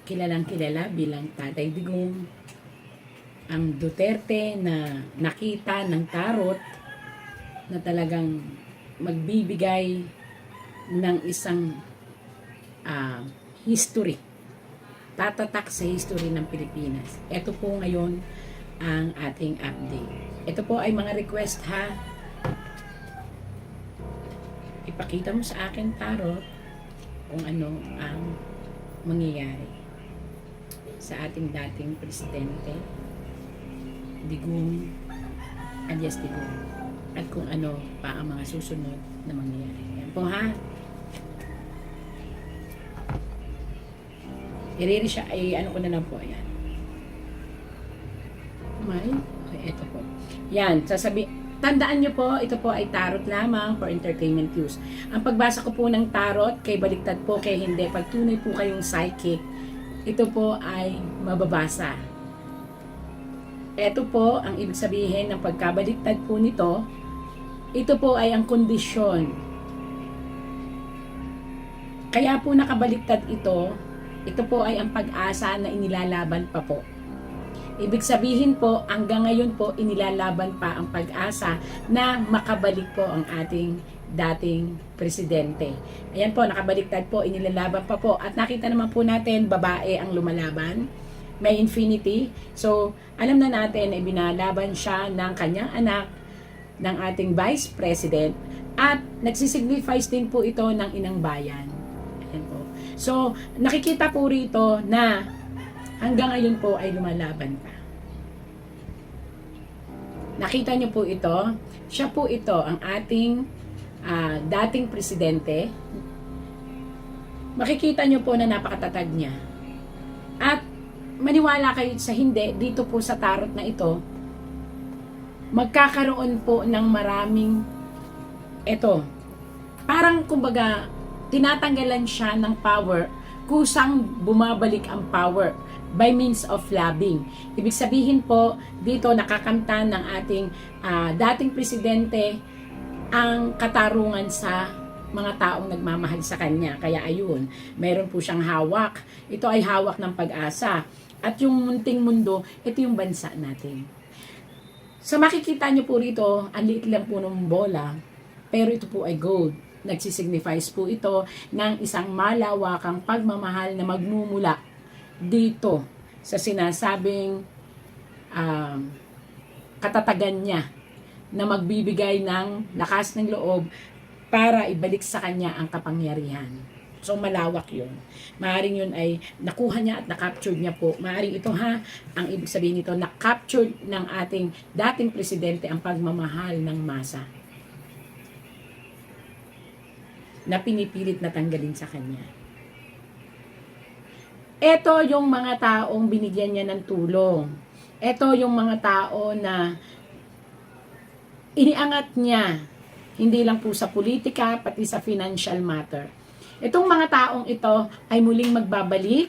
kilalang kilala bilang Tatay Digong, ang Duterte na nakita ng tarot na talagang magbibigay ng isang history, tatatak sa history ng Pilipinas. Ito po ngayon ang ating update. Ito po ay mga request ha. Ipakita mo sa akin tarot kung ano ang mangyayari sa ating dating presidente Digong alias Digong at kung ano pa ang mga susunod na mangyayari. Yan po ha. I-ready siya, ay ano ko na lang po, ayan. Okay, ito po. Yan, tandaan nyo po, ito po ay tarot lamang for entertainment use. Ang pagbasa ko po ng tarot, kay baliktad po, kay hindi, pag tunay po kayong psychic, ito po ay mababasa. Ito po, ang ibig sabihin ng pagkabaliktad po nito, ito po ay ang kondisyon. Kaya po nakabaliktad ito po ay ang pag-asa na inilalaban pa po. Ibig sabihin po, hanggang ngayon po, inilalaban pa ang pag-asa na makabalik po ang ating dating presidente. Ayan po, nakabaliktad po, inilalaban pa po. At nakita naman po natin, babae ang lumalaban. May infinity. So, alam na natin na binalaban siya ng kanyang anak, ng ating vice president, at nagsisignifies din po ito ng inang bayan. Ayan po. So, nakikita po rito na hanggang ngayon po ay lumalaban pa. Nakita niyo po ito. Siya po ito, ang ating dating presidente. Makikita niyo po na napakatatag niya. At maniwala kayo sa hindi, dito po sa tarot na ito, magkakaroon po ng maraming parang kumbaga tinatanggalan siya ng power, kusang bumabalik ang power by means of labbing. Ibig sabihin po, dito nakakamtan ng ating dating presidente ang katarungan sa mga taong nagmamahal sa kanya. Kaya ayun, meron po siyang hawak. Ito ay hawak ng pag-asa. At yung munting mundo, ito yung bansa natin. So makikita nyo po rito, ang liit lang po ng bola, pero ito po ay gold. Nagsisignifies po ito ng isang malawakang pagmamahal na magmumula dito sa sinasabing katatagan niya na magbibigay ng lakas ng loob para ibalik sa kanya ang kapangyarihan. So malawak yun. Maaring yun ay nakuha niya at na-captured niya po. Maaring ito ang ibig sabihin nito, na-captured ng ating dating presidente ang pagmamahal ng masa na pinipilit na tanggalin sa kanya. Ito yung mga taong binigyan niya ng tulong. Ito yung mga tao na iniangat niya, hindi lang po sa politika, pati sa financial matter. Itong mga taong ito ay muling magbabalik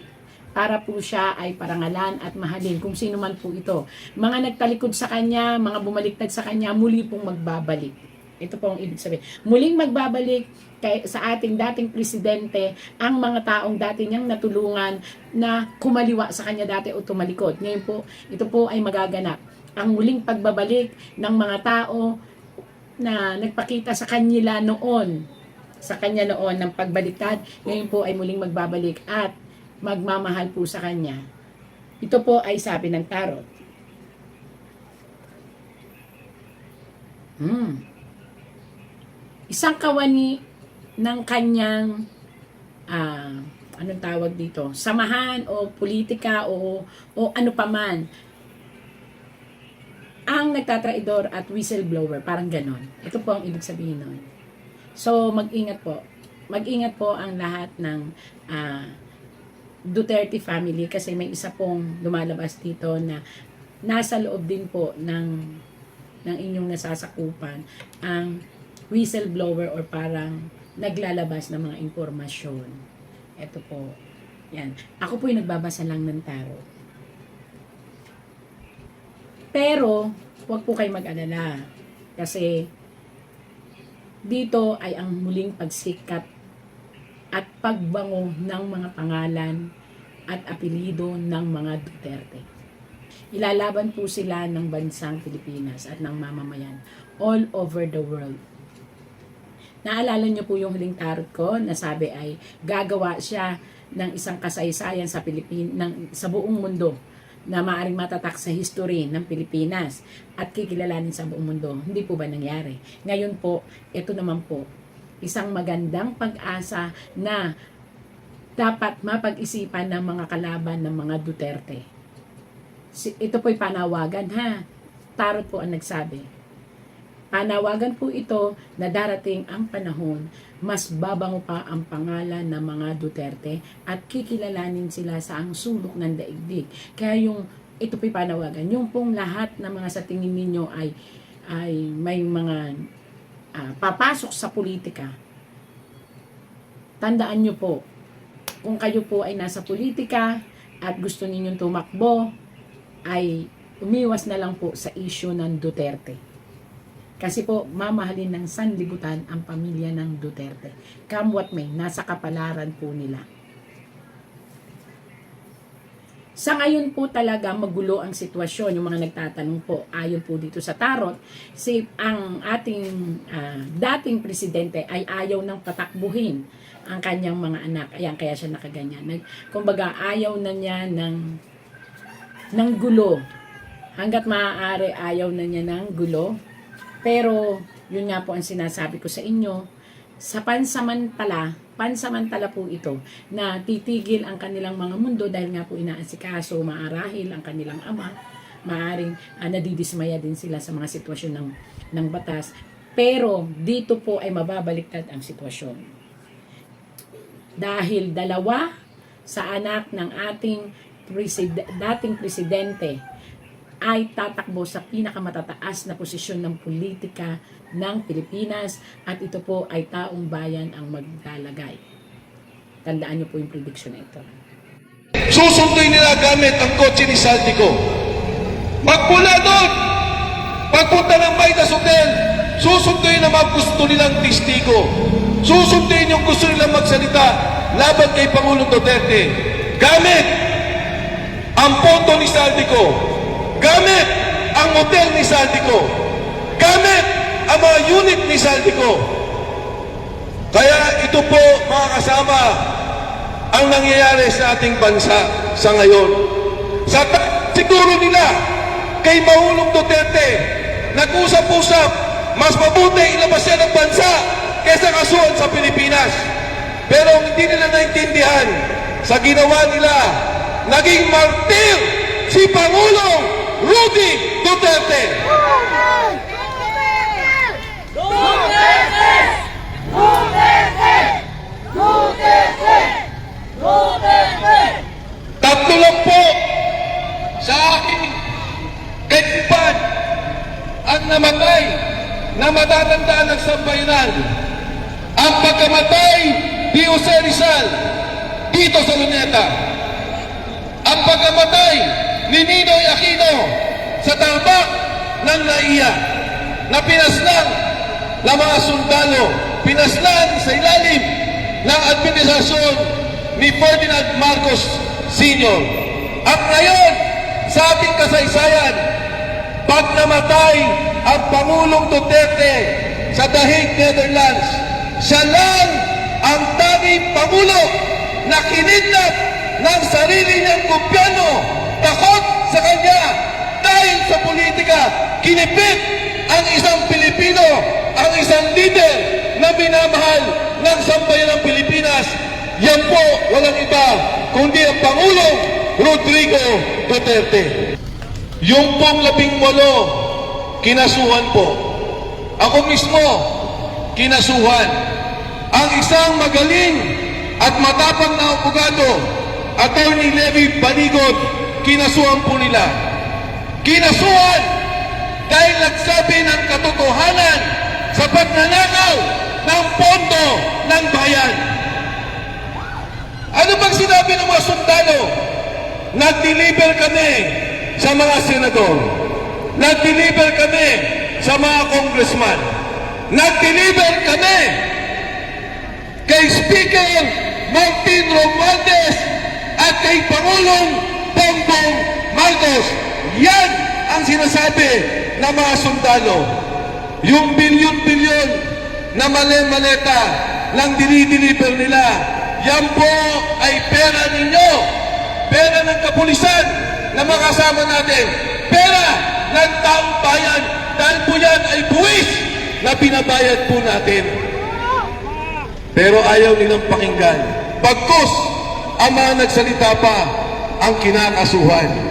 para po siya ay parangalan at mahalin kung sino man po ito. Mga nagtalikod sa kanya, mga bumaliktad sa kanya, muli pong magbabalik. Ito po ang ibig sabihin. Muling magbabalik sa ating dating presidente ang mga taong dati niyang natulungan na kumaliwa sa kanya dati o tumalikod. Ngayon po, ito po ay magaganap. Ang muling pagbabalik ng mga tao na nagpakita sa kanya noon ng pagbaliktad, ngayon po ay muling magbabalik at magmamahal po sa kanya. Ito po ay sabi ng tarot. Isang kawani ng kanyang anong tawag dito, samahan o politika o ano paman, ang nagtatraidor at whistleblower, parang ganon. Ito po ang ibig sabihin nun. So mag-ingat po ang lahat ng Duterte family, kasi may isa pong lumalabas dito na nasa loob din po ng inyong nasasakupan ang whistleblower or parang naglalabas ng mga impormasyon. Ito po. Yan. Ako po yung nagbabasa lang ng tarot. Pero, huwag po kayo mag-alala. Kasi, dito ay ang muling pagsikat at pagbango ng mga pangalan at apelido ng mga Duterte. Ilalaban po sila ng bansang Pilipinas at ng mamamayan all over the world. Naalala niyo po yung huling tarot ko na sabi ay gagawa siya ng isang kasaysayan sa sa buong mundo na maaring matatak sa history ng Pilipinas at kikilalanin sa buong mundo. Hindi po ba nangyari? Ngayon po, ito naman po, isang magandang pag-asa na dapat mapag-isipan ng mga kalaban ng mga Duterte. Ito po'y panawagan ha. Tarot po ang nagsabi. Panawagan po ito na darating ang panahon, mas babango pa ang pangalan ng mga Duterte at kikilalanin sila sa ang sulok ng daigdig. Kaya ito po'y panawagan. Yung pong lahat ng mga sa tingin ninyo ay may mga papasok sa politika. Tandaan nyo po, kung kayo po ay nasa politika at gusto ninyong tumakbo, ay umiwas na lang po sa issue ng Duterte. Kasi po, mamahalin ng sanlibutan ang pamilya ng Duterte. Come what may, nasa kapalaran po nila. Sa ngayon po talaga magulo ang sitwasyon. Yung mga nagtatanong po, ayon po dito sa tarot, ang ating dating presidente ay ayaw nang patakbuhin ang kanyang mga anak. Ayan, kaya siya nakaganyan. Kumbaga, ayaw na niya ng gulo. Hanggat maaari, ayaw na niya ng gulo. Pero, yun nga po ang sinasabi ko sa inyo, sa pansamantala po ito, na titigil ang kanilang mga mundo dahil nga po inaasikaso, maarahil ang kanilang ama, maaring nadidismaya din sila sa mga sitwasyon ng batas. Pero, dito po ay mababaliktad ang sitwasyon. Dahil dalawa sa anak ng ating dating presidente ay tatakbo sa pinakamatataas na posisyon ng politika ng Pilipinas at ito po ay taong bayan ang maglalagay. Tandaan niyo po yung prediction na ito. Susunduin nila gamit ang kotse ni Saldico. Magmula doon, pagpunta ng Maitas Hotel, susunduin ang mga gusto nilang testigo. Susunduin yung gusto nilang magsalita laban kay Pangulong Duterte. Gamit ang pondo ni Saldico. Gamit ang hotel ni Saldico. Gamit ang mga unit ni Saldico. Kaya ito po, mga kasama, ang nangyayari sa ating bansa sa ngayon. Siguro nila kay Pangulong Duterte, nag-usap-usap, mas mabuti ilabas siya ng bansa kaysa kasuhan sa Pilipinas. Pero hindi nila naintindihan sa ginawa nila, naging martir si Pangulong Rudy Duterte. Duterte! Duterte! Duterte! Duterte! Tatlo lang po sa aking kaibigan ang namatay na matatandaan ng sambayanan. Ang pagkamatay ni Jose Rizal dito sa Luneta. Ang pagkamatay ni Ninoy Aquino sa talbak ng NAIA na pinaslang ng mga sundalo, pinaslang sa ilalim ng administrasyon ni Ferdinand Marcos Sr. At ngayon, sa ating kasaysayan, pag namatay ang Pangulong Duterte sa The Hague, Netherlands, siya lang ang tanging Pangulo na kinidnap ng sarili niyang gobyerno. Takot sa kanya dahil sa politika, kinipit ang isang Pilipino, ang isang leader na minamahal ng sambayan ng Pilipinas. Yan po, walang iba, kundi ang Pangulong Rodrigo Duterte. Yung pong 18, kinasuhan po. Ako mismo, kinasuhan. Ang isang magaling at matapang na abogado, Attorney Levi Banigod, kinasuhan po nila. Kinasuhan dahil nagsabi ng katotohanan sa pagnanakaw ng pondo ng bayan. Ano bang sinabi ng mga sundalo? Nag-deliver kami sa mga senador. Nag-deliver kami sa mga congressman. Nag-deliver kami kay Speaker Martin Romualdez at kay Pangulong Bongbong Marcos. Yan ang sinasabi ng mga sundalo. Yung bilyon-bilyon na mali-maleta lang dinideliver nila, yan po ay pera ninyo. Pera ng kapulisan na makasama natin. Pera ng taong bayan dahil po yan ay buwis na binabayad po natin. Pero ayaw nilang pakinggan. Bagkus, ang mga nagsalita pa ang kinakasuhan.